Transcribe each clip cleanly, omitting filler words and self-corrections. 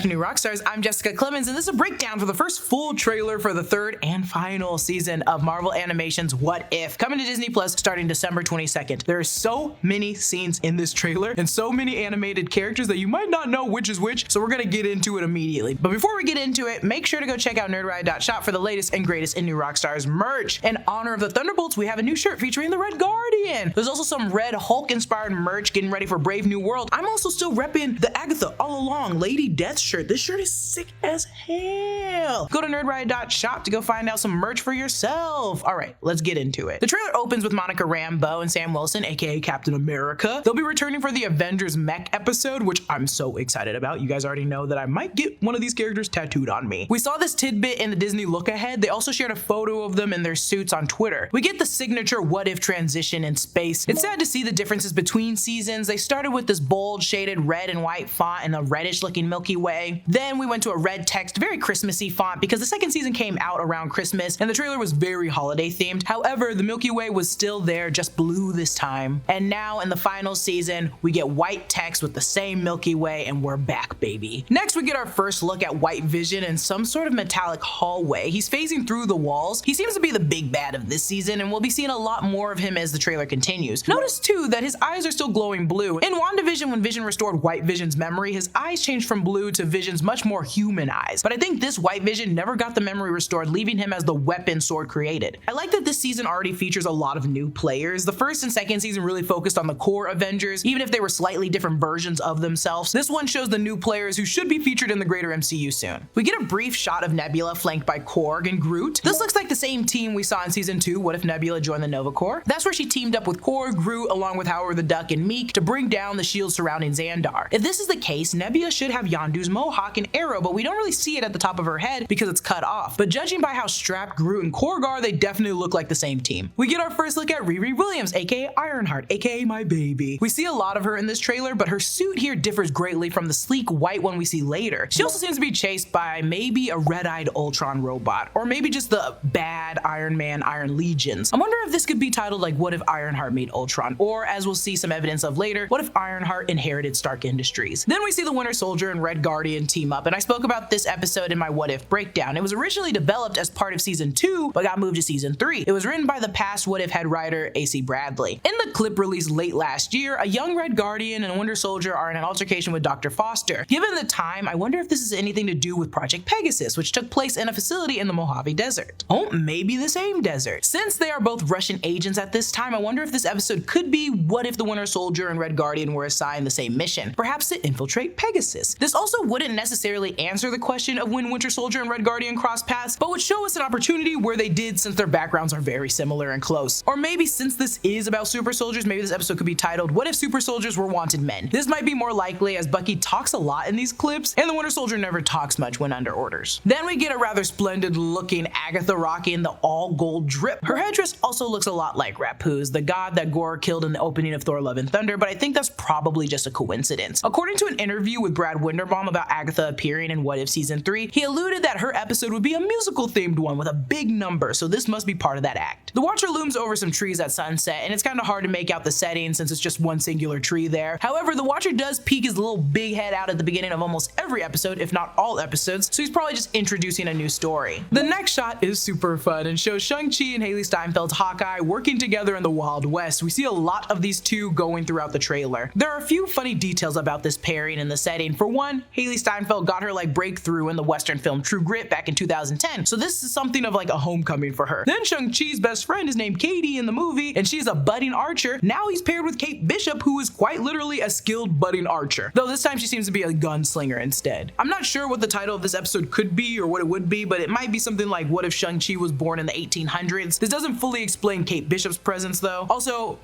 to New Rockstars. I'm Jessica Clemons, and this is a breakdown for the first full trailer for the third and final season of Marvel Animation's What If, coming to Disney Plus starting December 22nd. There are so many scenes in this trailer and so many animated characters that you might not know which is which, so we're gonna get into it immediately. But before we get into it, make sure to go check out nerdride.shop for the latest and greatest in New Rockstars merch. In honor of the Thunderbolts, we have a new shirt featuring the Red Guardian. There's also some Red Hulk-inspired merch getting ready for Brave New World. I'm also still repping the Agatha All Along Lady Death shirt. This shirt is sick as hell. Go to nerdride.shop to go find out some merch for yourself. All right, let's get into it. The trailer opens with Monica Rambeau and Sam Wilson, aka Captain America. They'll be returning for the Avengers Mech episode, which I'm so excited about. You guys already know that I might get one of these characters tattooed on me. We saw this tidbit in the Disney look ahead. They also shared a photo of them in their suits on Twitter. We get the signature What If transition in space. It's sad to see the differences between seasons. They started with this bold shaded red and white font and a reddish looking Milky Way. Then we went to a red text, very Christmassy font because the second season came out around Christmas and the trailer was very holiday themed. However, the Milky Way was still there, just blue this time. And now in the final season, we get white text with the same Milky Way and we're back, baby. Next, we get our first look at White Vision in some sort of metallic hallway. He's phasing through the walls. He seems to be the big bad of this season and we'll be seeing a lot more of him as the trailer continues. Notice too that his eyes are still glowing blue. In WandaVision, when Vision restored White Vision's memory, his eyes changed from blue to Vision's much more human eyes. But I think this White Vision never got the memory restored, leaving him as the weapon Sword created. I like that this season already features a lot of new players. The first and second season really focused on the core Avengers, even if they were slightly different versions of themselves. This one shows the new players who should be featured in the greater MCU soon. We get a brief shot of Nebula flanked by Korg and Groot. This looks like the same team we saw in season 2, What If Nebula joined the Nova Corps? That's where she teamed up with Korg, Groot, along with Howard the Duck and Meek to bring down the shield surrounding Xandar. If this is the case, Nebula should have Yondu's mohawk and arrow, but we don't really see it at the top of her head because it's cut off. But judging by how strapped Groot and Korg are, they definitely look like the same team. We get our first look at Riri Williams, aka Ironheart, aka my baby. We see a lot of her in this trailer, but her suit here differs greatly from the sleek white one we see later. She also seems to be chased by maybe a red-eyed Ultron robot, or maybe just the bad Iron Man Iron Legions. I wonder if this could be titled like What If Ironheart Made Ultron, or as we'll see some evidence of later, What If Ironheart Inherited Stark Industries. Then we see the Winter Soldier and Red Guardian team up, and I spoke about this episode in my What If breakdown. It was originally developed as part of season 2, but got moved to season 3. It was written by the past What If head writer AC Bradley. In the clip released late last year, a young Red Guardian and Winter Soldier are in an altercation with Dr. Foster. Given the time, I wonder if this is anything to do with Project Pegasus, which took place in a facility in the Mojave Desert. Oh, maybe the same desert. Since they are both Russian agents at this time, I wonder if this episode could be what if the Winter Soldier and Red Guardian were assigned the same mission, perhaps to infiltrate Pegasus. This also wouldn't necessarily answer the question of when Winter Soldier and Red Guardian cross paths, but would show us an opportunity where they did, since their backgrounds are very similar and close. Or maybe since this is about super soldiers, maybe this episode could be titled What If Super Soldiers Were Wanted Men? This might be more likely as Bucky talks a lot in these clips and the Winter Soldier never talks much when under orders. Then we get a rather splendid looking Agatha rocking the all gold drip. Her headdress also looks a lot like Rapu's, the god that Gore killed in the opening of Thor Love and Thunder, but I think that's probably just a coincidence. According to an interview with Brad Winderbaum about Agatha appearing in What If season 3, he alluded that her episode would be a musical themed one with a big number, so this must be part of that act. The Watcher looms over some trees at sunset, and it's kind of hard to make out the setting since it's just one singular tree there. However, the Watcher does peek his little big head out at the beginning of almost every episode, if not all episodes, so he's probably just introducing a new story. The next shot is super fun and shows Shang-Chi and Haley Steinfeld's Hawkeye working together in the Wild West. We see a lot of these two going throughout the trailer. There are a few funny details about this pairing in the setting. For one, Haley Steinfeld got her like breakthrough in the Western film True Grit back in 2010, so this is something of like a homecoming for her. Then Shang-Chi's best friend is named Katie in the movie, and she's a budding archer. Now he's paired with Kate Bishop, who is quite literally a skilled budding archer, though this time she seems to be a gunslinger instead. I'm not sure what the title of this episode could be or what it would be, but it might be something like What If Shang-Chi was born in the 1800s? This doesn't fully explain Kate Bishop's presence though. Also,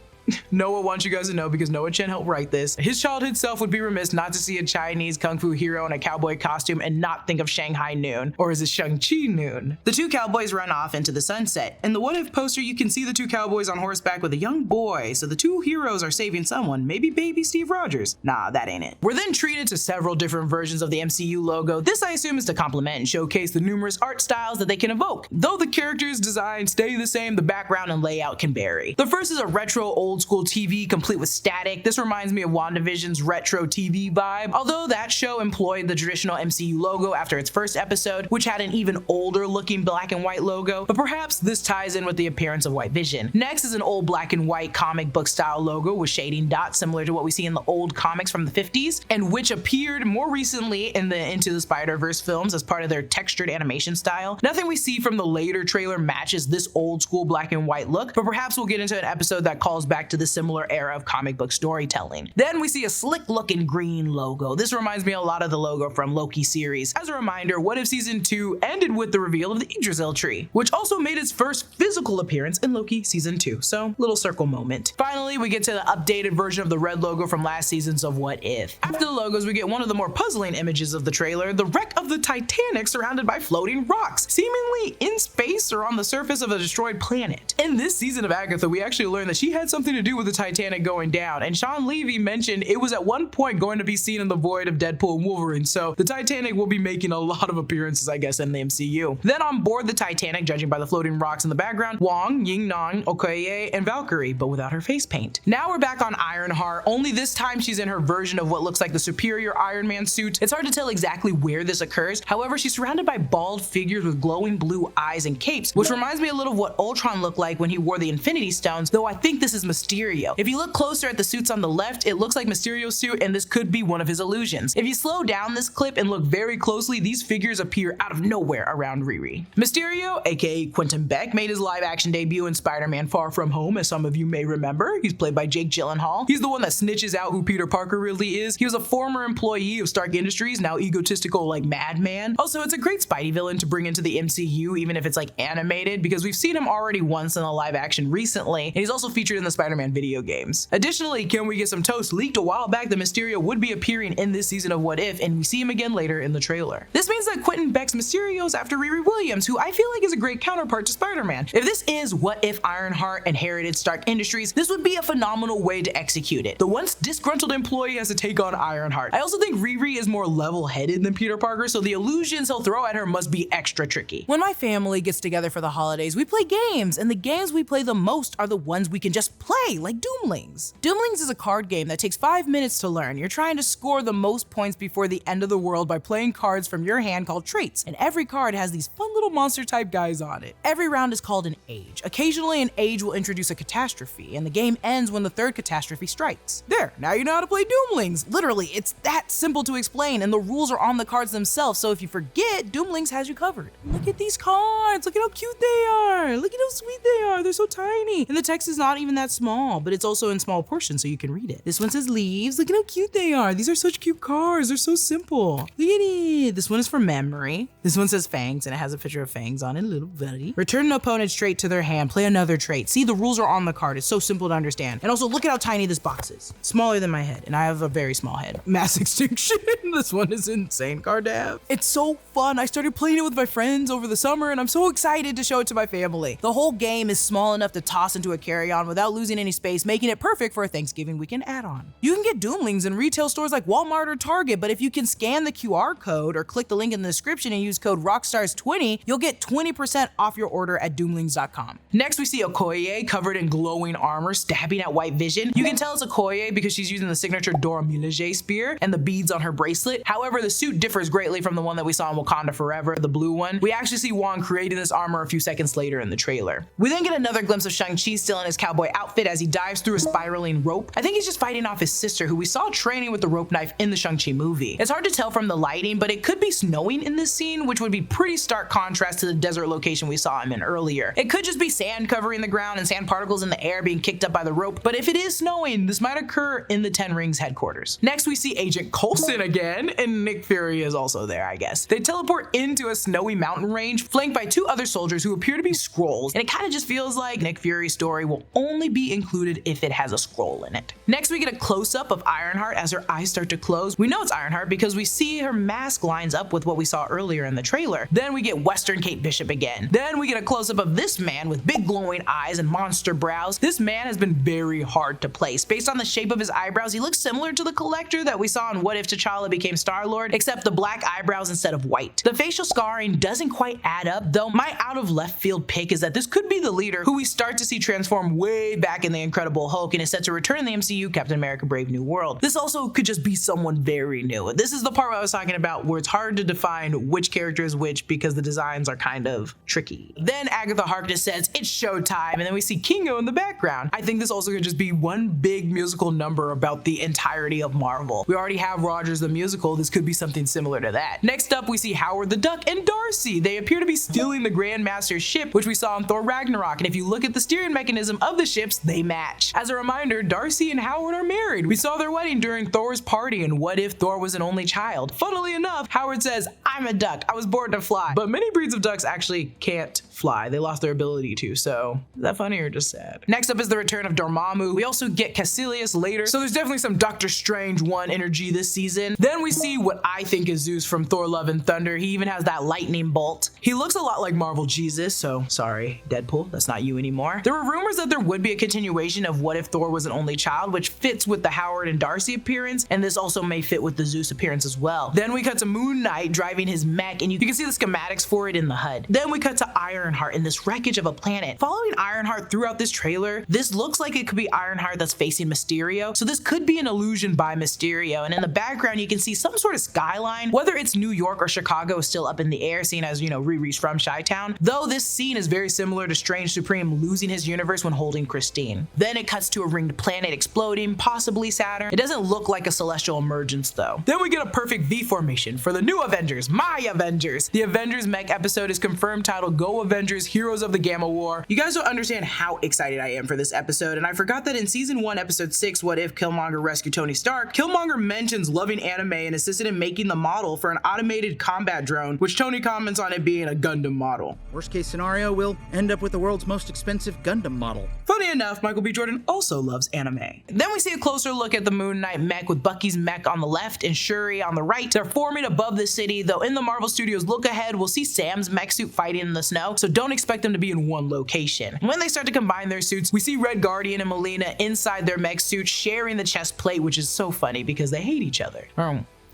Noah wants you guys to know, because Noah Chen helped write this, his childhood self would be remiss not to see a Chinese kung fu hero in a cowboy costume and not think of Shanghai Noon, or is it Shang-Chi Noon? The two cowboys run off into the sunset. In the What If poster, you can see the two cowboys on horseback with a young boy, so the two heroes are saving someone, maybe baby Steve Rogers. Nah, that ain't it. We're then treated to several different versions of the MCU logo. This I assume is to complement and showcase the numerous art styles that they can evoke. Though the characters' designs stay the same, the background and layout can vary. The first is a retro old old school TV complete with static. This reminds me of WandaVision's retro TV vibe, although that show employed the traditional MCU logo after its first episode, which had an even older looking black and white logo, but perhaps this ties in with the appearance of White Vision. Next is an old black and white comic book style logo with shading dots similar to what we see in the old comics from the 50s, and which appeared more recently in the Into the Spider-Verse films as part of their textured animation style. Nothing we see from the later trailer matches this old school black and white look, but perhaps we'll get into an episode that calls back to the similar era of comic book storytelling. Then we see a slick looking green logo. This reminds me a lot of the logo from Loki series. As a reminder, What If Season 2 ended with the reveal of the Yggdrasil tree, which also made its first physical appearance in Loki Season 2, so little circle moment. Finally, we get to the updated version of the red logo from last seasons of What If. After the logos, we get one of the more puzzling images of the trailer, the wreck of the Titanic surrounded by floating rocks, seemingly in space or on the surface of a destroyed planet. In this season of Agatha, we actually learned that she had something to do with the Titanic going down, and Sean Levy mentioned it was at one point going to be seen in the void of Deadpool and Wolverine, so the Titanic will be making a lot of appearances, I guess, in the MCU. Then on board the Titanic, judging by the floating rocks in the background, Wong, Ying-Nong, Okoye, and Valkyrie, but without her face paint. Now we're back on Ironheart, only this time she's in her version of what looks like the superior Iron Man suit. It's hard to tell exactly where this occurs. However, she's surrounded by bald figures with glowing blue eyes and capes, which reminds me a little of what Ultron looked like when he wore the Infinity Stones, though I think this is Mysterio. If you look closer at the suits on the left, it looks like Mysterio's suit, and this could be one of his illusions. If you slow down this clip and look very closely, these figures appear out of nowhere around Riri. Mysterio, aka Quentin Beck, made his live action debut in Spider-Man Far From Home, as some of you may remember. He's played by Jake Gyllenhaal. He's the one that snitches out who Peter Parker really is. He was a former employee of Stark Industries, now egotistical like madman. Also, it's a great Spidey villain to bring into the MCU, even if it's like animated, because we've seen him already once in the live action recently, and he's also featured in the Spider-Man video games. Additionally, can we get some toast? Leaked a while back that Mysterio would be appearing in this season of What If, and we see him again later in the trailer. This means that Quentin Beck's Mysterio is after Riri Williams, who I feel like is a great counterpart to Spider-Man. If this is What If Ironheart inherited Stark Industries, this would be a phenomenal way to execute it. The once disgruntled employee has to take on Ironheart. I also think Riri is more level-headed than Peter Parker, so the illusions he'll throw at her must be extra tricky. When my family gets together for the holidays, we play games, and the games we play the most are the ones we can just play, like Doomlings. Doomlings is a card game that takes 5 minutes to learn. You're trying to score the most points before the end of the world by playing cards from your hand called traits, and every card has these fun little monster type guys on it. Every round is called an age. Occasionally an age will introduce a catastrophe, and the game ends when the third catastrophe strikes. There, now you know how to play Doomlings. Literally, it's that simple to explain, and the rules are on the cards themselves, so if you forget, Doomlings has you covered. Look at these cards, look at how cute they are, look at how sweet they are, they're so tiny. And the text is not even that small, but it's also in small portions so you can read it. This one says leaves, look at how cute they are. These are such cute cards, they're so simple. Look at it. This one is for memory. This one says fangs, and it has a picture of fangs on it, little buddy. Return an opponent's trait to their hand, play another trait. See, the rules are on the card, it's so simple to understand. And also look at how tiny this box is. Smaller than my head, and I have a very small head. Mass extinction, this one is insane card to have. It's so fun. I started playing it with my friends over the summer, and I'm so excited to show it to my family. The whole game is small enough to toss into a carry-on without losing any space, making it perfect for a Thanksgiving weekend add-on. You can get Doomlings in retail stores like Walmart or Target, but if you can scan the QR code or click the link in the description and use code Rockstars20, you'll get 20% off your order at doomlings.com. Next, we see Okoye covered in glowing armor stabbing at White Vision. You can tell it's Okoye because she's using the signature Dormammu spear and the beads on her bracelet. However, the suit differs greatly from the one that we saw in Wakanda Forever, the blue one. We actually see Wong creating this armor a few seconds later in the trailer. We then get another glimpse of Shang-Chi still in his cowboy outfit as he dives through a spiraling rope. I think he's just fighting off his sister, who we saw training with the rope knife in the Shang-Chi movie. It's hard to tell from the lighting, but it could be snowing in this scene, which would be pretty stark contrast to the desert location we saw him in earlier. It could just be sand covering the ground and sand particles in the air being kicked up by the rope, but if it is snowing, this might occur in the Ten Rings headquarters. Next, we see Agent Coulson again, and Nick Fury is also there, I guess. They teleport into a snowy mountain range, flanked by two other soldiers who appear to be Skrulls, and it kind of just feels like Nick Fury's story will only be included if it has a Skrull in it. Next, we get a close-up of Ironheart as her eyes start to close. We know it's Ironheart because we see her mask lines up with what we saw earlier in the trailer. Then we get Western Kate Bishop again. Then we get a close-up of this man with big glowing eyes and monster brows. This man has been very hard to place. Based on the shape of his eyebrows, he looks similar to the Collector that we saw in What If T'Challa became Star-Lord, except the black eyebrows instead of white. The facial scarring doesn't quite add up, though my out of left field pick is that this could be the leader who we start to see transform way back in in the Incredible Hulk and is set to return in the MCU Captain America Brave New World. This also could just be someone very new. This is the part where I was talking about where it's hard to define which character is which because the designs are kind of tricky. Then Agatha Harkness says it's showtime, and then we see Kingo in the background. I think this also could just be one big musical number about the entirety of Marvel. We already have Rogers the musical. This could be something similar to that. Next up, we see Howard the Duck and Darcy. They appear to be stealing the Grandmaster's ship, which we saw in Thor Ragnarok, and if you look at the steering mechanism of the ships, they match. As a reminder, Darcy and Howard are married. We saw their wedding during Thor's party in What If Thor Was an Only Child. Funnily enough, Howard says, "I'm a duck. I was born to fly." But many breeds of ducks actually can't fly. They lost their ability to, so is that funny or just sad? Next up is the return of Dormammu. We also get Caecilius later, so there's definitely some Doctor Strange 1 energy this season. Then we see what I think is Zeus from Thor Love and Thunder. He even has that lightning bolt. He looks a lot like Marvel Jesus, so sorry, Deadpool, that's not you anymore. There were rumors that there would be a continuation of What If Thor Was an Only Child, which fits with the Howard and Darcy appearance, and this also may fit with the Zeus appearance as well. Then we cut to Moon Knight driving his mech, and you can see the schematics for it in the HUD. Then we cut to Ironheart in this wreckage of a planet. Following Ironheart throughout this trailer, this looks like it could be Ironheart that's facing Mysterio, so this could be an illusion by Mysterio, and in the background you can see some sort of skyline. Whether it's New York or Chicago is still up in the air, seeing as, you know, Riri's from Chi-Town, though this scene is very similar to Strange Supreme losing his universe when holding Christine. Then it cuts to a ringed planet exploding, possibly Saturn. It doesn't look like a celestial emergence though. Then we get a perfect V formation for the new Avengers, my Avengers. The Avengers Mech episode is confirmed titled Go Avengers Heroes of the Gamma War. You guys don't understand how excited I am for this episode, and I forgot that in season 1 episode 6 What If Killmonger Rescued Tony Stark, Killmonger mentions loving anime and assisted in making the model for an automated combat drone, which Tony comments on it being a Gundam model. Worst case scenario, we'll end up with the world's most expensive Gundam model. Funny enough, Michael B. Jordan also loves anime. Then we see a closer look at the Moon Knight mech with Bucky's mech on the left and Shuri on the right. They're forming above the city, though in the Marvel Studios look ahead, we'll see Sam's mech suit fighting in the snow, so don't expect them to be in one location. When they start to combine their suits, we see Red Guardian and Melina inside their mech suits sharing the chest plate, which is so funny because they hate each other.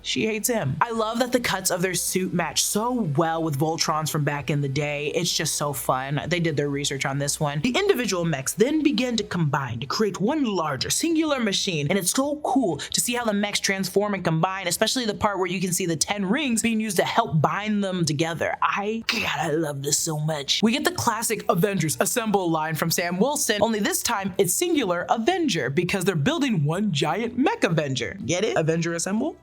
She hates him. I love that the cuts of their suit match so well with Voltron's from back in the day. It's just so fun. They did their research on this one. The individual mechs then begin to combine to create one larger singular machine, and it's so cool to see how the mechs transform and combine, especially the part where you can see the 10 rings being used to help bind them together. I love this so much. We get the classic Avengers Assemble line from Sam Wilson, only this time it's singular Avenger because they're building one giant mech Avenger. Get it? Avenger Assemble?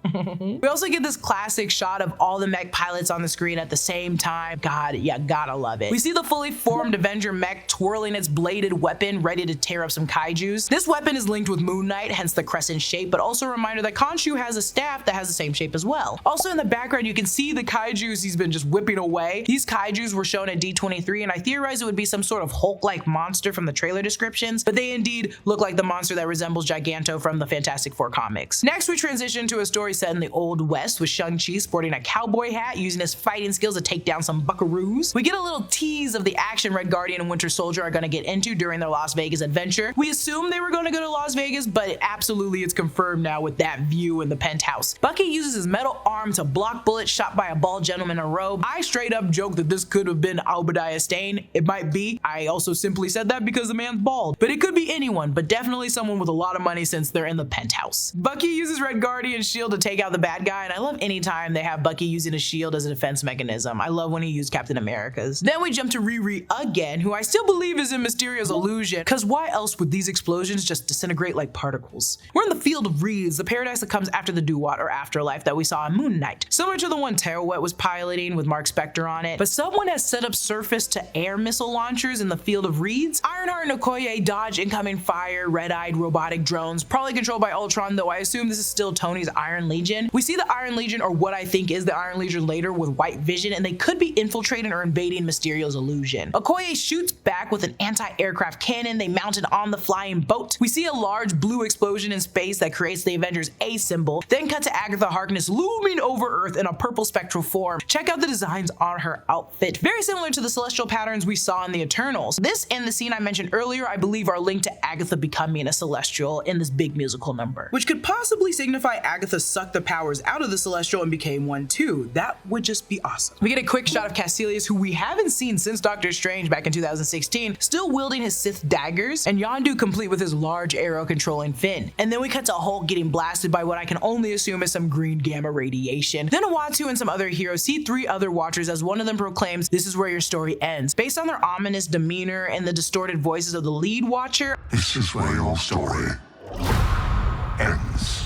We also get this classic shot of all the mech pilots on the screen at the same time. God, yeah, gotta love it. We see the fully formed Avenger mech twirling its bladed weapon, ready to tear up some kaijus. This weapon is linked with Moon Knight, hence the crescent shape, but also a reminder that Khonshu has a staff that has the same shape as well. Also in the background, you can see the kaijus he's been just whipping away. These kaijus were shown at D23, and I theorized it would be some sort of Hulk-like monster from the trailer descriptions, but they indeed look like the monster that resembles Giganto from the Fantastic Four comics. Next, we transition to a story set in the Old West with Shang-Chi sporting a cowboy hat, using his fighting skills to take down some buckaroos. We get a little tease of the action Red Guardian and Winter Soldier are going to get into during their Las Vegas adventure. We assumed they were going to go to Las Vegas, but absolutely it's confirmed now with that view in the penthouse. Bucky uses his metal arm to block bullets shot by a bald gentleman in a robe. I straight up joked that this could have been Obadiah Stane. It might be. I also simply said that because the man's bald, but it could be anyone, but definitely someone with a lot of money since they're in the penthouse. Bucky uses Red Guardian's shield to take out the bad guy, and I love any time they have Bucky using a shield as a defense mechanism. I love when he used Captain America's. Then we jump to Riri again, who I still believe is in Mysterio's illusion, because why else would these explosions just disintegrate like particles? We're in the Field of Reeds, the paradise that comes after the Duat or afterlife that we saw in Moon Knight. Similar to the one Teruet was piloting with Mark Spector on it, but someone has set up surface-to-air missile launchers in the Field of Reeds. Ironheart and Okoye dodge incoming fire, red-eyed robotic drones, probably controlled by Ultron, though I assume this is still Tony's Iron Legion. We see the Iron Legion, or what I think is the Iron Legion later, with White Vision, and they could be infiltrating or invading Mysterio's illusion. Okoye shoots back with an anti-aircraft cannon they mounted on the flying boat. We see a large blue explosion in space that creates the Avengers A symbol, then cut to Agatha Harkness looming over Earth in a purple spectral form. Check out the designs on her outfit. Very similar to the celestial patterns we saw in the Eternals. This and the scene I mentioned earlier, I believe, are linked to Agatha becoming a celestial in this big musical number, which could possibly signify Agatha sucked the power powers out of the Celestial and became one too. That would just be awesome. We get a quick shot of Caecilius, who we haven't seen since Doctor Strange back in 2016, still wielding his Sith daggers, and Yondu complete with his large arrow controlling Finn. And then we cut to Hulk getting blasted by what I can only assume is some green gamma radiation. Then Uatu and some other heroes see 3 other Watchers as one of them proclaims, "This is where your story ends." Based on their ominous demeanor and the distorted voices of the lead Watcher, this is where your story ends.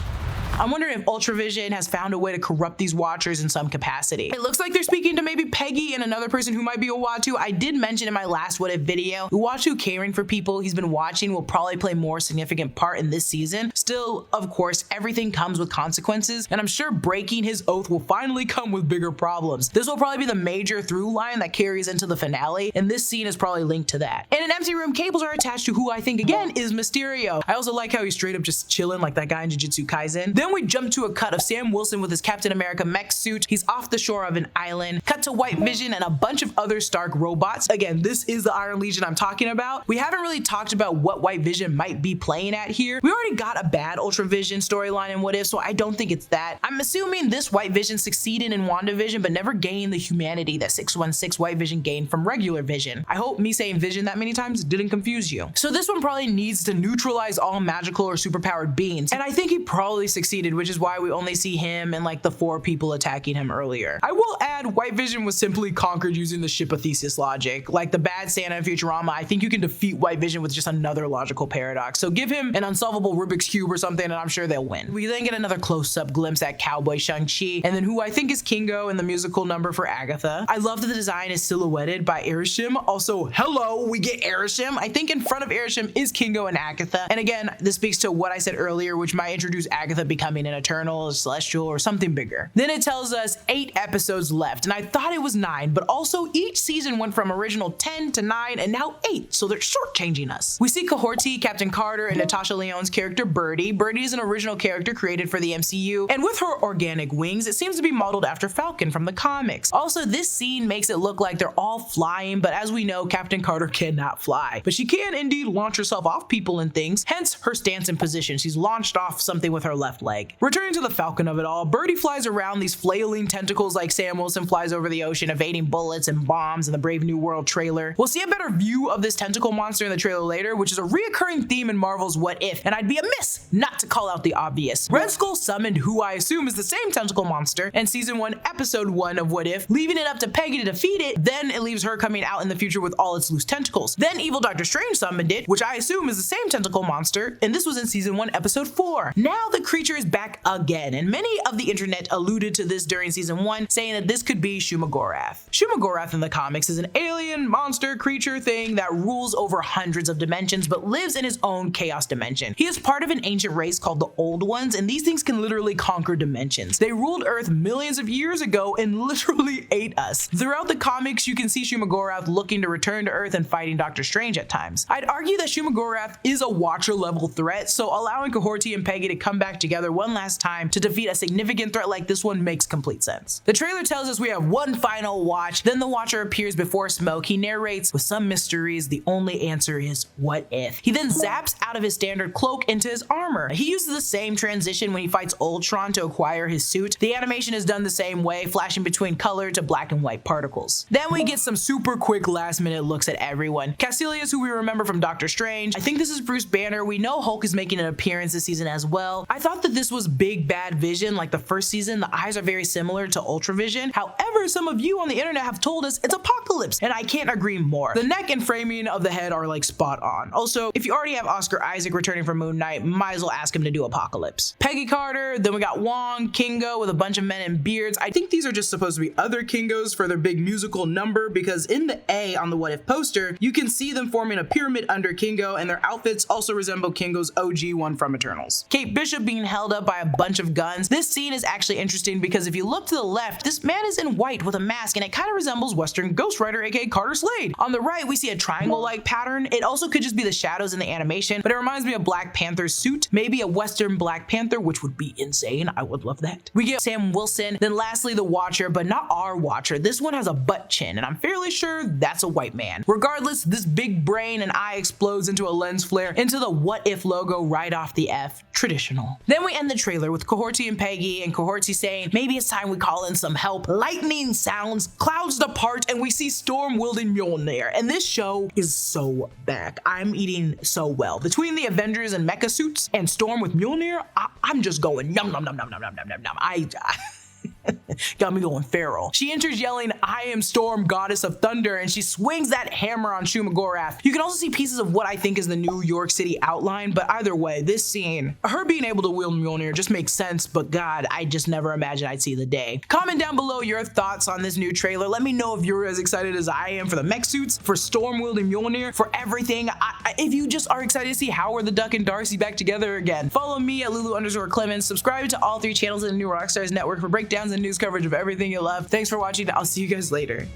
I'm wondering if Ultravision has found a way to corrupt these Watchers in some capacity. It looks like they're speaking to maybe Peggy and another person who might be Uatu. I did mention in my last What If video, Uatu caring for people he's been watching will probably play a more significant part in this season. Still, of course, everything comes with consequences, and I'm sure breaking his oath will finally come with bigger problems. This will probably be the major through line that carries into the finale, and this scene is probably linked to that. In an empty room, cables are attached to who I think again is Mysterio. I also like how he's straight up just chilling like that guy in Jujutsu Kaisen. Then we jump to a cut of Sam Wilson with his Captain America mech suit. He's off the shore of an island. Cut to White Vision and a bunch of other Stark robots. Again, this is the Iron Legion I'm talking about. We haven't really talked about what White Vision might be playing at here. We already got a bad Ultra Vision storyline in What If, so I don't think it's that. I'm assuming this White Vision succeeded in WandaVision, but never gained the humanity that 616 White Vision gained from regular Vision. I hope me saying Vision that many times didn't confuse you. So this one probably needs to neutralize all magical or superpowered beings, and I think he probably succeeded, which is why we only see him and like the 4 people attacking him earlier. I will add, White Vision was simply conquered using the ship of Theseus logic. Like the bad Santa in Futurama, I think you can defeat White Vision with just another logical paradox. So give him an unsolvable Rubik's Cube or something and I'm sure they'll win. We then get another close-up glimpse at Cowboy Shang-Chi, and then who I think is Kingo in the musical number for Agatha. I love that the design is silhouetted by Arishem. Also, hello, we get Arishem. I think in front of Arishem is Kingo and Agatha. And again, this speaks to what I said earlier, which might introduce Agatha becoming an Eternal, a Celestial, or something bigger. Then it tells us 8 episodes left, and I thought it was 9, but also each season went from original 10 to 9 and now 8, so they're shortchanging us. We see Kahorti, Captain Carter, and Natasha Lyonne's character Byrdie. Byrdie is an original character created for the MCU, and with her organic wings, it seems to be modeled after Falcon from the comics. Also, this scene makes it look like they're all flying, but as we know, Captain Carter cannot fly, but she can indeed launch herself off people and things, hence her stance and position. She's launched off something with her left leg. Returning to the Falcon of it all, Byrdie flies around these flailing tentacles like Sam Wilson flies over the ocean, evading bullets and bombs in the Brave New World trailer. We'll see a better view of this tentacle monster in the trailer later, which is a reoccurring theme in Marvel's What If, and I'd be amiss not to call out the obvious. Red Skull summoned who I assume is the same tentacle monster in season 1, episode 1 of What If, leaving it up to Peggy to defeat it. Then it leaves her coming out in the future with all its loose tentacles. Then evil Doctor Strange summoned it, which I assume is the same tentacle monster, and this was in season 1, episode 4. Now the creature is back again, and many of the internet alluded to this during season 1, saying that this could be Shumagorath. Shumagorath in the comics is an alien monster creature thing that rules over hundreds of dimensions but lives in his own chaos dimension. He is part of an ancient race called the Old Ones, and these things can literally conquer dimensions. They ruled Earth millions of years ago and literally ate us. Throughout the comics, you can see Shumagorath looking to return to Earth and fighting Doctor Strange at times. I'd argue that Shumagorath is a Watcher level threat, so allowing Kahorti and Peggy to come back together one last time to defeat a significant threat like this one makes complete sense. The trailer tells us we have one final watch, then the Watcher appears before smoke. He narrates, with some mysteries, the only answer is what if. He then zaps out of his standard cloak into his armor. He uses the same transition when he fights Ultron to acquire his suit. The animation is done the same way, flashing between color to black and white particles. Then we get some super quick last minute looks at everyone. Caecilius, who we remember from Doctor Strange. I think this is Bruce Banner. We know Hulk is making an appearance this season as well. I thought that this was Big Bad Vision like the first season. The eyes are very similar to Ultravision. However, some of you on the internet have told us it's Apocalypse, and I can't agree more. The neck and framing of the head are like spot on. Also, if you already have Oscar Isaac returning from Moon Knight, might as well ask him to do Apocalypse. Peggy Carter, then we got Wong, Kingo with a bunch of men in beards. I think these are just supposed to be other Kingos for their big musical number, because in the A on the What If poster, you can see them forming a pyramid under Kingo, and their outfits also resemble Kingo's OG one from Eternals. Kate Bishop being held up by a bunch of guns. This scene is actually interesting because if you look to the left, this man is in white white with a mask, and it kind of resembles Western Ghost Rider, aka Carter Slade. On the right, we see a triangle-like pattern. It also could just be the shadows in the animation, but it reminds me of Black Panther's suit, maybe a Western Black Panther, which would be insane. I would love that. We get Sam Wilson, then lastly the Watcher, but not our Watcher. This one has a butt chin, and I'm fairly sure that's a white man. Regardless, this big brain and eye explodes into a lens flare into the What If logo right off the F. Traditional. Then we end the trailer with Cohorty and Peggy, and Cohorty saying, maybe it's time we call in some help. Lightning sounds, clouds depart, and we see Storm wielding Mjolnir. And this show is so back. I'm eating so well. Between the Avengers and mecha suits and Storm with Mjolnir, I'm just going yum nom nom nom nom nom nom nom nom. Got me going feral. She enters yelling, I am Storm, goddess of thunder, and she swings that hammer on Shumagorath. You can also see pieces of what I think is the New York City outline, but either way, this scene, her being able to wield Mjolnir just makes sense, but God, I just never imagined I'd see the day. Comment down below your thoughts on this new trailer. Let me know if you're as excited as I am for the mech suits, for Storm wielding Mjolnir, for everything. If you just are excited to see Howard the Duck and Darcy back together again. Follow me at Lulu_Clemons. Subscribe to all 3 channels in the new Rockstars network for breakdowns and news coverage of everything you love. Thanks for watching. I'll see you guys later.